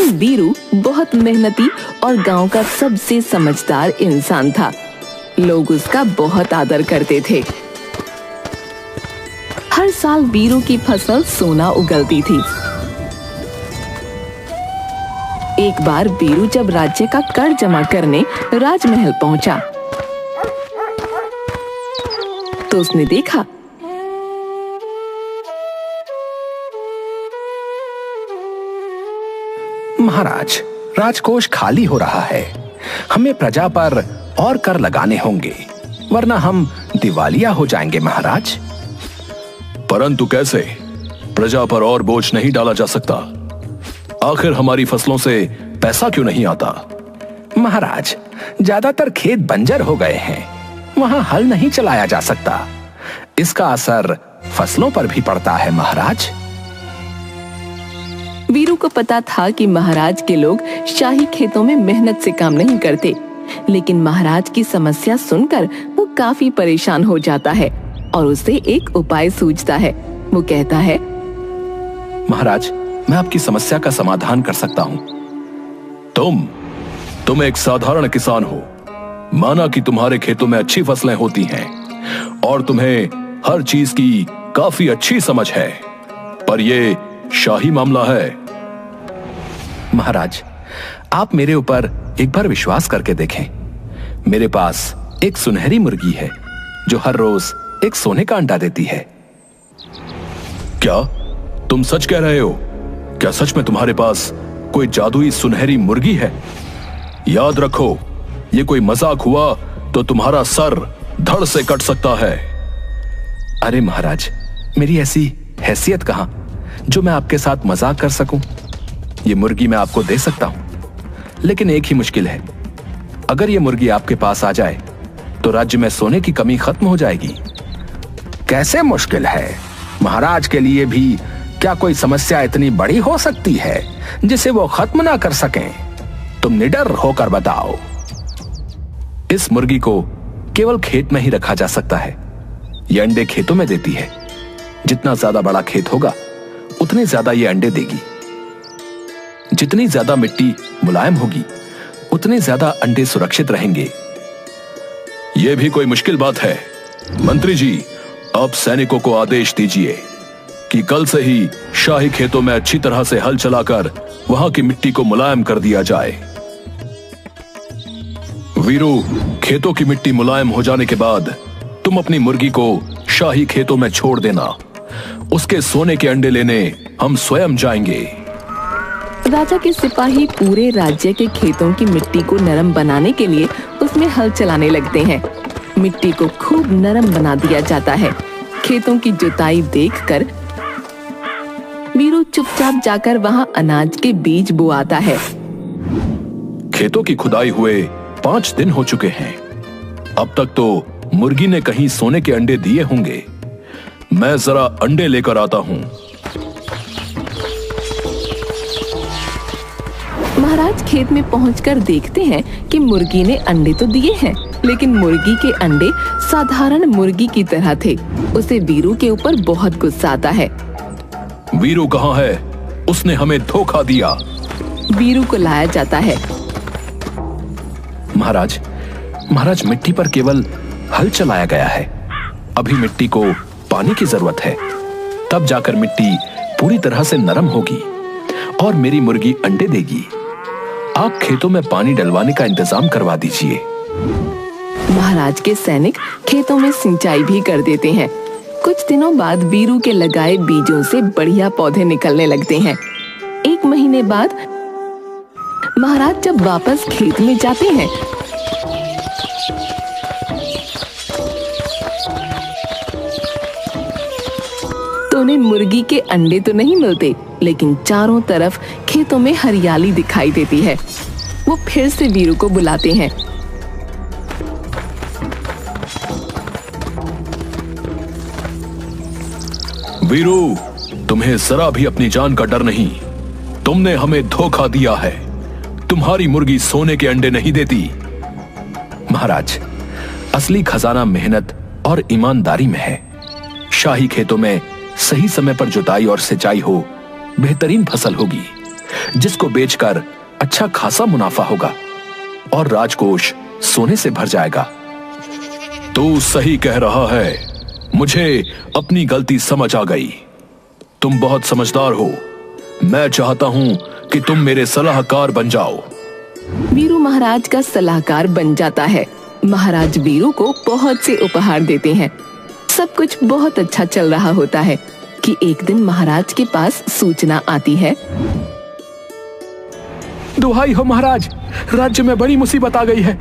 लेकिन वीरू बहुत मेहनती और गांव का सबसे समझदार इंसान था। लोग उसका बहुत आदर करते थे। हर साल वीरू की फसल सोना उगलती थी। एक बार वीरू जब राज्य का कर जमा करने राजमहल पहुंचा तो उसने देखा महाराज, राजकोष खाली हो रहा है। हमें प्रजा पर और कर लगाने होंगे, वरना हम दिवालिया हो जाएंगे महाराज। परंतु कैसे? प्रजा पर और बोझ नहीं डाला जा सकता। आखिर हमारी फसलों से पैसा क्यों नहीं आता? महाराज, ज्यादातर खेत बंजर हो गए हैं, वहां हल नहीं चलाया जा सकता। इसका असर फसलों पर भी पड़ता है महाराज। वीरू को पता था कि महाराज के लोग शाही खेतों में मेहनत से काम नहीं करते, लेकिन महाराज की समस्या सुनकर वो काफी परेशान हो जाता है और उसे एक उपाय सूझता है। वो कहता है, महाराज, मैं आपकी समस्या का समाधान कर सकता हूँ। तुम एक साधारण किसान हो। माना कि तुम्हारे खेतों में अच्छी फसलें होती हैं और तुम्हें हर चीज की काफी अच्छी समझ है, पर ये शाही मामला है। महाराज, आप मेरे ऊपर एक बार विश्वास करके देखें। मेरे पास एक सुनहरी मुर्गी है जो हर रोज एक सोने का अंडा देती है। क्या तुम सच कह रहे हो? क्या सच में तुम्हारे पास कोई जादुई सुनहरी मुर्गी है? याद रखो, ये कोई मजाक हुआ तो तुम्हारा सर धड़ से कट सकता है। अरे महाराज, मेरी ऐसी हैसियत कहां जो मैं आपके साथ मजाक कर सकूं। ये मुर्गी मैं आपको दे सकता हूं, लेकिन एक ही मुश्किल है। अगर ये मुर्गी आपके पास आ जाए तो राज्य में सोने की कमी खत्म हो जाएगी। कैसे मुश्किल है? महाराज के लिए भी क्या कोई समस्या इतनी बड़ी हो सकती है जिसे वो खत्म ना कर सकें? तुम निडर होकर बताओ। इस मुर्गी को केवल खेत में ही रखा जा सकता है। ये अंडे खेतों में देती है। जितना ज्यादा बड़ा खेत होगा उतने ज्यादा ये अंडे देगी। जितनी ज्यादा मिट्टी मुलायम होगी उतने ज्यादा अंडे सुरक्षित रहेंगे। यह भी कोई मुश्किल बात है? मंत्री जी, अब सैनिकों को आदेश दीजिए कि कल से ही शाही खेतों में अच्छी तरह से हल चलाकर वहां की मिट्टी को मुलायम कर दिया जाए। वीरू, खेतों की मिट्टी मुलायम हो जाने के बाद तुम अपनी मुर्गी को शाही खेतों में छोड़ देना। उसके सोने के अंडे लेने हम स्वयं जाएंगे। राजा के सिपाही पूरे राज्य के खेतों की मिट्टी को नरम बनाने के लिए उसमें हल चलाने लगते हैं। मिट्टी को खूब नरम बना दिया जाता है। खेतों की जुताई देखकर वीरू चुपचाप जाकर वहां अनाज के बीज बोआता है। खेतों की खुदाई हुए 5 दिन हो चुके हैं। अब तक तो मुर्गी ने कहीं सोने के अंडे दिए होंगे। मैं जरा अंडे लेकर आता हूं। महाराज खेत में पहुंचकर देखते हैं कि मुर्गी ने अंडे तो दिए हैं, लेकिन मुर्गी के अंडे साधारण मुर्गी की तरह थे। उसे वीरू के ऊपर बहुत गुस्सा आता है। वीरू कहाँ है? उसने हमें धोखा दिया। वीरू को लाया जाता है। महाराज, मिट्टी पर केवल हल चलाया गया है। अभी मिट्टी को पानी की जरूरत है, तब जाकर मिट्टी पूरी तरह से नरम होगी और मेरी मुर्गी अंडे देगी। आप खेतों में पानी डलवाने का इंतजाम करवा दीजिए। महाराज के सैनिक खेतों में सिंचाई भी कर देते हैं। कुछ दिनों बाद वीरू के लगाए बीजों से बढ़िया पौधे निकलने लगते हैं। 1 महीने बाद महाराज जब वापस खेत में जाते हैं तो उन्हें मुर्गी के अंडे तो नहीं मिलते, लेकिन चारों तरफ खेतों में हरियाली दिखाई देती है। वो फिर से वीरू को बुलाते हैं। वीरू, तुम्हें जरा भी अपनी जान का डर नहीं। तुमने हमें धोखा दिया है। तुम्हारी मुर्गी सोने के अंडे नहीं देती। महाराज, असली खजाना मेहनत और ईमानदारी में है। शाही खेतों में सही समय पर जुताई और सिंचाई हो, बेहतरीन फसल होगी। जिसको बेचकर अच्छा खासा मुनाफा होगा और राजकोष सोने से भर जाएगा। तू सही कह रहा है, मुझे अपनी गलती समझ आ गई। तुम बहुत समझदार हो। मैं चाहता हूं कि तुम मेरे सलाहकार बन जाओ। वीरू महाराज का सलाहकार बन जाता है। महाराज वीरू को बहुत से उपहार देते हैं। सब कुछ बहुत अच्छा चल रहा होता है कि एक दिन महाराज के पास सूचना आती है। दुहाई हो महाराज, राज्य में बड़ी मुसीबत आ गई है।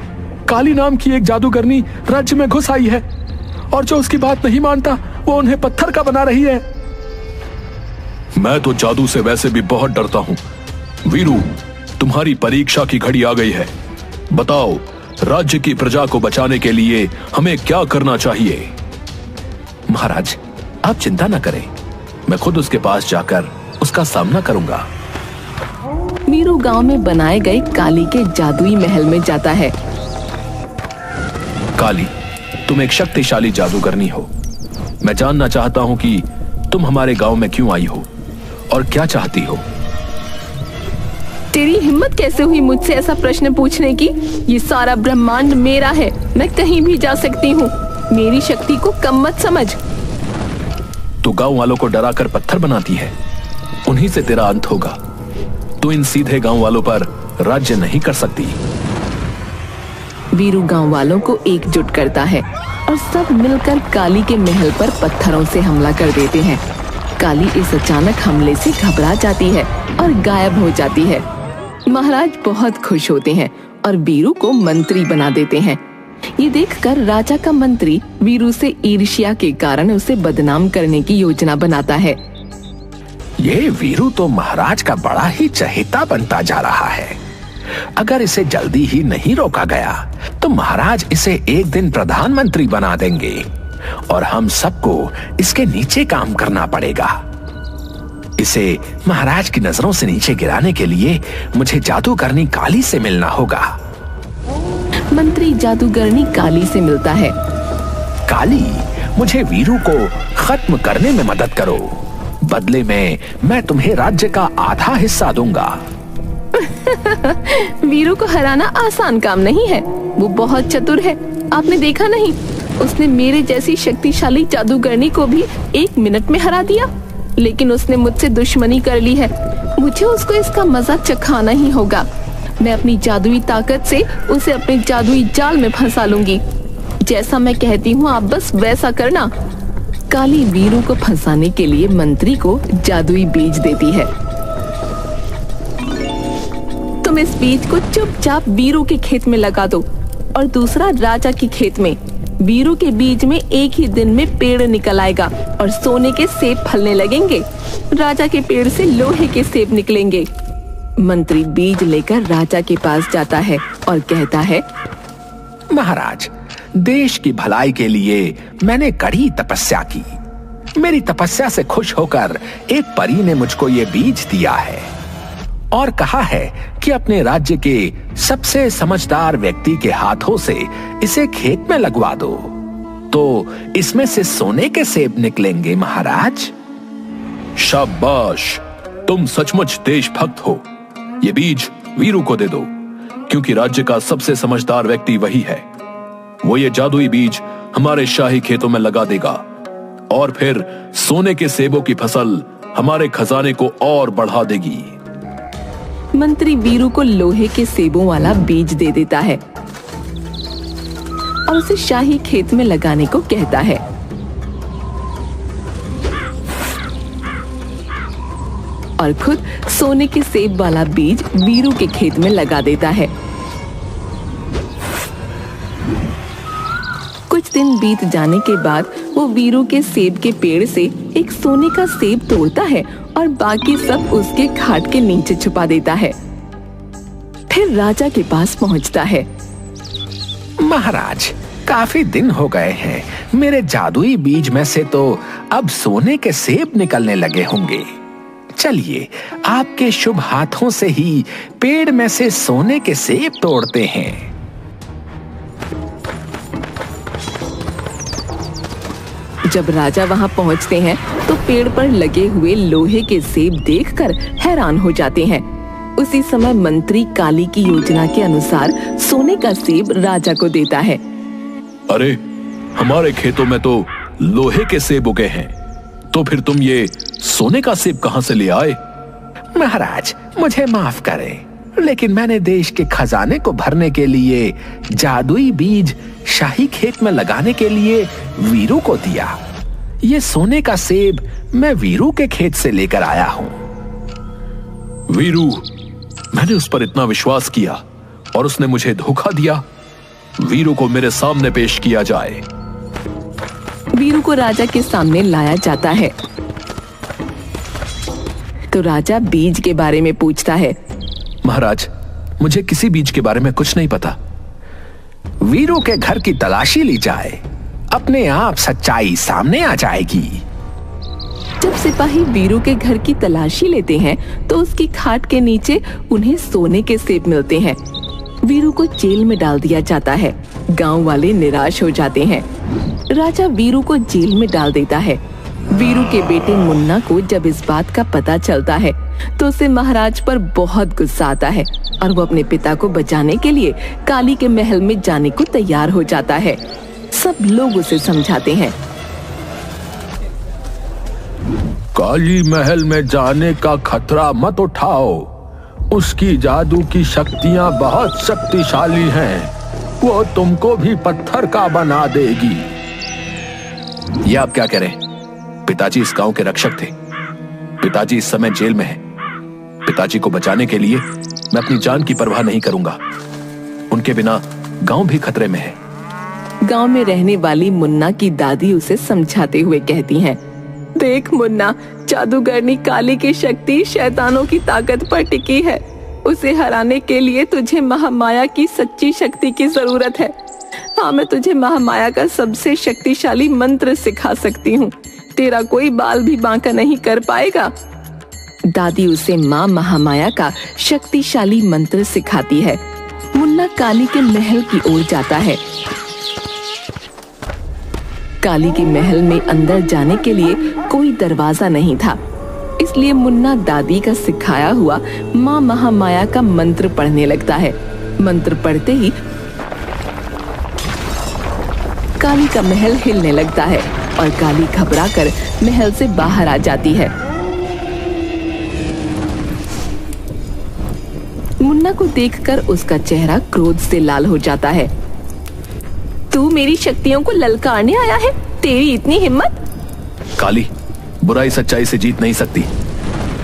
काली नाम की एक जादूगरनी राज्य में घुस आई है और जो उसकी बात नहीं मानता वो उन्हें पत्थर का बना रही है। मैं तो जादू से वैसे भी बहुत डरता हूं। वीरू, तुम्हारी परीक्षा की घड़ी आ गई है। बताओ, राज्य की प्रजा को बचाने के लिए हमें क्या करना चाहिए? महाराज, आप चिंता न करें, मैं खुद उसके पास जाकर उसका सामना करूंगा। वीरू गांव में बनाए गए काली के जादुई महल में जाता है। काली, तुम एक शक्तिशाली जादूगरनी हो। मैं जानना चाहता हूं कि तुम हमारे गांव में क्यों आई हो और क्या चाहती हो। तेरी हिम्मत कैसे हुई मुझसे ऐसा प्रश्न पूछने की? ये सारा ब्रह्मांड मेरा है, मैं कहीं भी जा सकती हूँ। मेरी शक्ति को कम मत समझ। तू गांव वालों को डराकर पत्थर बनाती है, उन्हीं से तेरा अंत होगा। तू इन सीधे गांव वालों पर राज्य नहीं कर सकती। वीरू गांव वालों को एकजुट करता है और सब मिलकर काली के महल पर पत्थरों से हमला कर देते हैं। काली इस अचानक हमले से घबरा जाती है और गायब हो जाती है। महाराज बहुत खुश होते हैं और वीरू को मंत्री बना देते हैं। ये देखकर राजा का मंत्री वीरू से ईर्ष्या के कारण उसे बदनाम करने की योजना बनाता है। ये वीरू तो महाराज का बड़ा ही चहेता बनता जा रहा है। अगर इसे जल्दी ही नहीं रोका गया तो महाराज इसे एक दिन प्रधानमंत्री बना देंगे और हम सबको इसके नीचे काम करना पड़ेगा। इसे महाराज की नजरों से नीचे गिराने के लिए मुझे जादूगरनी काली से मिलना होगा। मंत्री जादूगरनी काली से मिलता है। काली, मुझे वीरू को खत्म करने में मदद करो। बदले में मैं तुम्हें राज्य का आधा हिस्सा दूंगा। वीरू को हराना आसान काम नहीं है। वो बहुत चतुर है। आपने देखा नहीं, उसने मेरे जैसी शक्तिशाली जादूगरनी को भी 1 मिनट में हरा दिया। लेकिन उसने मुझसे दुश्मनी कर ली है। मुझे उसको इसका मजा चखाना ही होगा। मैं अपनी जादुई ताकत से उसे अपने जादुई जाल में फंसा लूंगी। जैसा मैं कहती हूँ आप बस वैसा करना। काली वीरू को फंसाने के लिए मंत्री को जादुई बीज देती है। तुम इस बीज को चुपचाप वीरू के खेत में लगा दो और दूसरा राजा के खेत में। वीरू के बीज में एक ही दिन में पेड़ निकल आएगा और सोने के सेब फलने लगेंगे। राजा के पेड़ से लोहे के सेब निकलेंगे। मंत्री बीज लेकर राजा के पास जाता है और कहता है, महाराज, देश की भलाई के लिए मैंने कड़ी तपस्या की। मेरी तपस्या से खुश होकर एक परी ने मुझको ये बीज दिया है और कहा है कि अपने राज्य के सबसे समझदार व्यक्ति के हाथों से इसे खेत में लगवा दो तो इसमें से सोने के सेब निकलेंगे। महाराज, शाबाश, तुम सचमुच देशभक्त हो। ये बीज वीरू को दे दो, क्योंकि राज्य का सबसे समझदार व्यक्ति वही है। वो ये जादुई बीज हमारे शाही खेतों में लगा देगा और फिर सोने के सेबों की फसल हमारे खजाने को और बढ़ा देगी। मंत्री वीरू को लोहे के सेबों वाला बीज दे देता है और उसे शाही खेत में लगाने को कहता है। और खुद सोने के सेब वाला बीज वीरू के खेत में लगा देता है। कुछ दिन बीत जाने के बाद वो वीरू के सेब के पेड़ से एक सोने का सेब तोड़ता है और बाकी सब उसके खाट के नीचे छुपा देता है। फिर राजा के पास पहुंचता है। महाराज, काफी दिन हो गए हैं। मेरे जादुई बीज में से तो अब सोने के सेब निकलने लगे होंगे। चलिए, आपके शुभ हाथों से ही पेड़ में से सोने के सेब तोड़ते हैं। जब राजा वहां पहुंचते हैं तो पेड़ पर लगे हुए लोहे के सेब देखकर हैरान हो जाते हैं। उसी समय मंत्री काली की योजना के अनुसार सोने का सेब राजा को देता है। अरे, हमारे खेतों में तो लोहे के सेब उगे हैं, तो फिर तुम ये सोने का सेब कहां से ले आए? महाराज, मुझे माफ करें, लेकिन मैंने देश के खजाने को भरने के लिए जादुई बीज शाही खेत में लगाने के लिए वीरू को दिया। ये सोने का सेब मैं वीरू के खेत से लेकर आया हूं। वीरू, मैंने उस पर इतना विश्वास किया और उसने मुझे धोखा दिया। वीरू को मेरे सामने पेश किया जाए। वीरू को राजा के सामने लाया जाता है तो राजा बीज के बारे में पूछता है। महाराज, मुझे किसी बीज के बारे में कुछ नहीं पता। वीरू के घर की तलाशी ली जाए, अपने आप सच्चाई सामने आ जाएगी। जब सिपाही वीरू के घर की तलाशी लेते हैं तो उसकी खाट के नीचे उन्हें सोने के सेब मिलते हैं। वीरू को जेल में डाल दिया जाता है। गांव वाले निराश हो जाते हैं। राजा वीरू को जेल में डाल देता है। वीरू के बेटे मुन्ना को जब इस बात का पता चलता है तो उसे महाराज पर बहुत गुस्सा आता है और वो अपने पिता को बचाने के लिए काली के महल में जाने को तैयार हो जाता है। सब लोग उसे समझाते हैं। काली महल में जाने का खतरा मत उठाओ, उसकी जादू की शक्तियां बहुत शक्तिशाली हैं, वो तुमको भी पत्थर का बना देगी। ये आप क्या कह रहे हैं? पिताजी इस गांव के रक्षक थे। पिताजी इस समय जेल में हैं। पिताजी को बचाने के लिए मैं अपनी जान की परवाह नहीं करूंगा। उनके बिना गांव भी खतरे में है। गांव में रहने वाली मुन्ना की दादी उसे समझाते हुए कहती हैं, देख मुन्ना, जादूगरनी काली की शक्ति शैतानों की ताकत पर टिकी है। उसे हराने के लिए तुझे महामाया की सच्ची शक्ति की जरूरत है। हाँ, मैं तुझे महामाया का सबसे शक्तिशाली मंत्र सिखा सकती हूँ। तेरा कोई बाल भी बांका नहीं कर पाएगा। दादी उसे माँ महामाया का शक्तिशाली मंत्र सिखाती है। मुन्ना काली के महल की ओर जाता है। काली के महल में अंदर जाने के लिए कोई दरवाजा नहीं था, इसलिए मुन्ना दादी का सिखाया हुआ माँ महामाया का मंत्र पढ़ने लगता है। मंत्र पढ़ते ही काली का महल हिलने लगता है और काली घबराकर महल से बाहर आ जाती है। मुन्ना को देखकर उसका चेहरा क्रोध से लाल हो जाता है। तू मेरी शक्तियों को ललकारने आया है? तेरी इतनी हिम्मत? काली, बुराई सच्चाई से जीत नहीं सकती।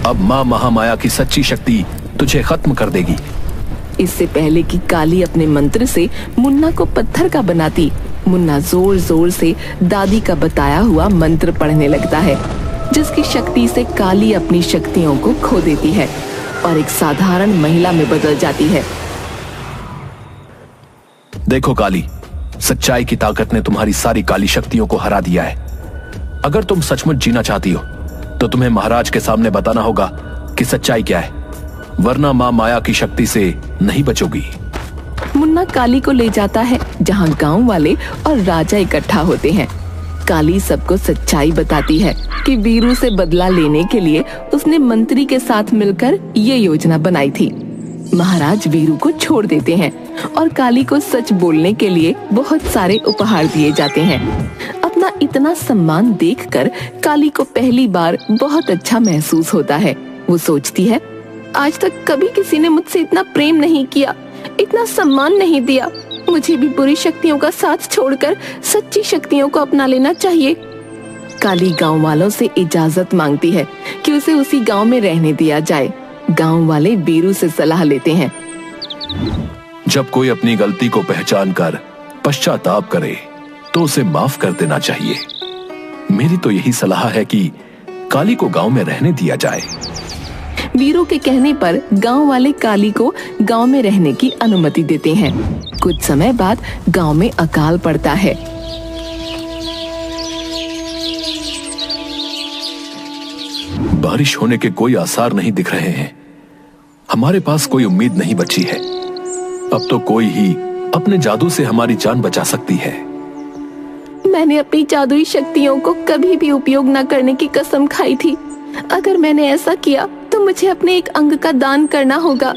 अब माँ महामाया की सच्ची शक्ति तुझे खत्म कर देगी। इससे पहले कि काली अपने मंत्र से मुन्ना को पत्थर का बनाती, मुन्ना जोर जोर से दादी का बताया हुआ मंत्र पढ़ने लगता है, जिसकी शक्ति से काली अपनी शक्तियों को खो देती है और एक साधारण महिला में बदल जाती है। देखो काली, सच्चाई की ताकत ने तुम्हारी सारी काली शक्तियों को हरा दिया है। अगर तुम सचमुच जीना चाहती हो तो तुम्हें महाराज के सामने बताना होगा कि सच्चाई क्या है, वरना माँ माया की शक्ति से नहीं बचोगी। मुन्ना काली को ले जाता है जहाँ गांव वाले और राजा इकट्ठा होते हैं। काली सबको सच्चाई बताती है कि वीरू से बदला लेने के लिए उसने मंत्री के साथ मिलकर ये योजना बनाई थी। महाराज वीरू को छोड़ देते हैं और काली को सच बोलने के लिए बहुत सारे उपहार दिए जाते हैं। अपना इतना सम्मान देखकर काली को पहली बार बहुत अच्छा महसूस होता है। वो सोचती है, आज तक कभी किसी ने मुझसे इतना प्रेम नहीं किया, इतना सम्मान नहीं दिया। मुझे भी बुरी शक्तियों का साथ छोड़कर सच्ची शक्तियों को अपना लेना चाहिए। काली गांव वालों से इजाजत मांगती है कि उसे उसी गांव में रहने दिया जाए। गांव वाले वीरू से सलाह लेते हैं। जब कोई अपनी गलती को पहचान कर पश्चाताप करे तो उसे माफ कर देना चाहिए। मेरी तो यही सलाह है कि काली को गांव में रहने दिया जाए। वीरू के कहने पर गांव वाले काली को गांव में रहने की अनुमति देते हैं। कुछ समय बाद गांव में अकाल पड़ता है। बारिश होने के कोई आसार नहीं दिख रहे हैं। हमारे पास कोई उम्मीद नहीं बची है। अब तो कोई ही अपने जादू से हमारी जान बचा सकती है। मैंने अपनी जादुई शक्तियों को कभी भी उपयोग न करने की कसम खाई थी। अगर मैंने ऐसा किया तो मुझे अपने एक अंग का दान करना होगा,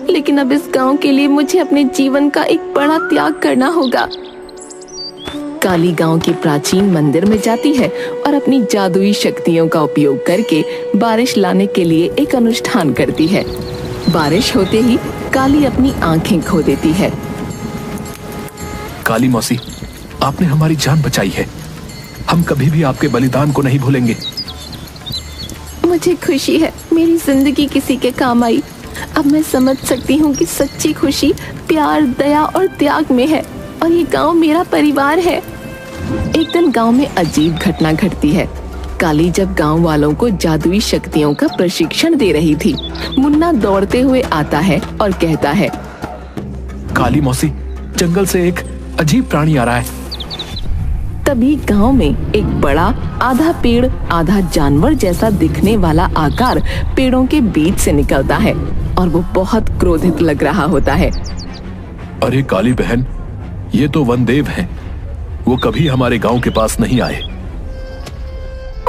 लेकिन अब इस गांव के लिए मुझे अपने जीवन का एक बड़ा त्याग करना होगा। काली गांव के प्राचीन मंदिर में जाती है और अपनी जादुई शक्तियों का उपयोग करके बारिश लाने के लिए एक अनुष्ठान करती है। बारिश होते ही काली अपनी आंखें खो देती है। काली मौसी, आपने हमारी जान बचाई है। हम कभी भी आपके बलिदान को नहीं भूलेंगे। मुझे खुशी है मेरी जिंदगी किसी के काम आई। अब मैं समझ सकती हूँ कि सच्ची खुशी प्यार, दया और त्याग में है, और ये गांव मेरा परिवार है। एक दिन गांव में अजीब घटना घटती है। काली जब गांव वालों को जादुई शक्तियों का प्रशिक्षण दे रही थी, मुन्ना दौड़ते हुए आता है और कहता है, काली मौसी, जंगल से एक अजीब प्राणी आ रहा है। तभी गांव में एक बड़ा आधा पेड़ आधा जानवर जैसा दिखने वाला आकार पेड़ों के बीच से निकलता है और वो बहुत क्रोधित लग रहा होता है। अरे काली बहन, ये तो वनदेव हैं। वो कभी हमारे गांव के पास नहीं आए।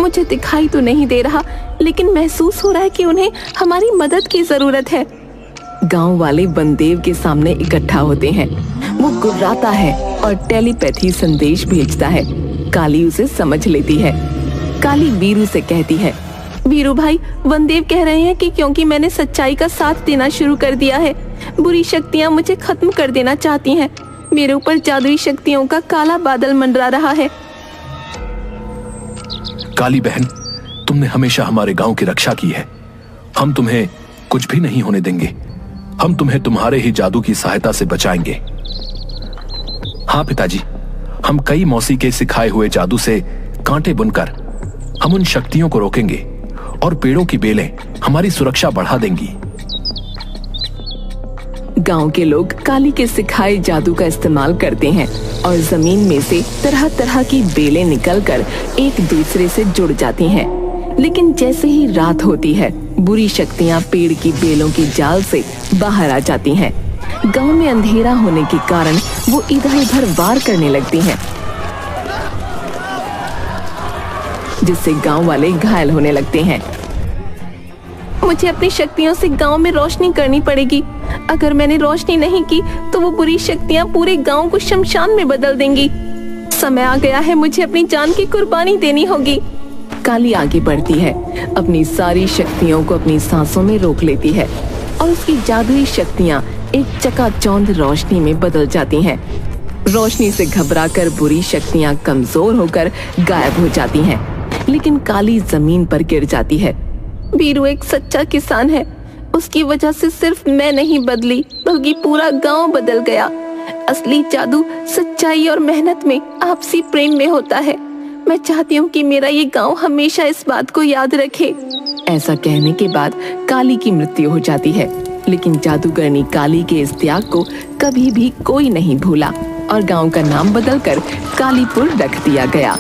मुझे दिखाई तो नहीं दे रहा, लेकिन महसूस हो रहा है कि उन्हें हमारी मदद की जरूरत है। गांव वाले वनदेव के सामने इकट्ठा होते हैं। वो गुर्राता है और टेलीपैथी संदेश भेजता है। काली उसे समझ लेती है। काली वीरू से कहती है, वीरू भाई, वनदेव कह रहे हैं कि क्योंकि मैंने सच्चाई का साथ देना शुरू कर दिया है, बुरी शक्तियां मुझे खत्म कर देना चाहती हैं। मेरे ऊपर जादुई शक्तियों का काला बादल मंडरा रहा है। काली बहन, तुमने हमेशा हमारे गांव की रक्षा की है। हम तुम्हें कुछ भी नहीं होने देंगे। हम तुम्हें तुम्हारे ही जादू की सहायता से बचाएंगे। हाँ पिताजी, हम कई मौसी के सिखाए हुए जादू से कांटे बुनकर हम उन शक्तियों को रोकेंगे और पेड़ों की बेलें हमारी सुरक्षा बढ़ा देंगी। गांव के लोग काली के सिखाए जादू का इस्तेमाल करते हैं और जमीन में से तरह तरह की बेलें निकलकर एक दूसरे से जुड़ जाती हैं। लेकिन जैसे ही रात होती है, बुरी शक्तियां पेड़ की बेलों की जाल से बाहर आ जाती हैं। गांव में अंधेरा होने के कारण वो इधर उधर वार करने लगती हैं, जिससे गांव वाले घायल होने लगते हैं। मुझे अपनी शक्तियों से गांव में रोशनी करनी पड़ेगी। अगर मैंने रोशनी नहीं की तो वो बुरी शक्तियां पूरे गांव को शमशान में बदल देंगी। समय आ गया है, मुझे अपनी जान की कुर्बानी देनी होगी। काली आगे बढ़ती है, अपनी सारी शक्तियों को अपनी सांसों में रोक लेती है और उसकी जादुई शक्तियां एक चकाचौंध रोशनी में बदल जाती हैं। रोशनी से घबराकर बुरी शक्तियां कमजोर होकर गायब हो जाती हैं, लेकिन काली जमीन पर गिर जाती है। वीरू एक सच्चा किसान है। उसकी वजह से सिर्फ मैं नहीं बदली, बल्कि पूरा गांव बदल गया। असली जादू सच्चाई और मेहनत में, आपसी प्रेम में होता है। मैं चाहती हूँ कि मेरा ये गांव हमेशा इस बात को याद रखे। ऐसा कहने के बाद काली की मृत्यु हो जाती है, लेकिन जादूगरनी काली के इस त्याग को कभी भी कोई नहीं भूला और गांव का नाम बदलकर कालीपुर रख दिया गया।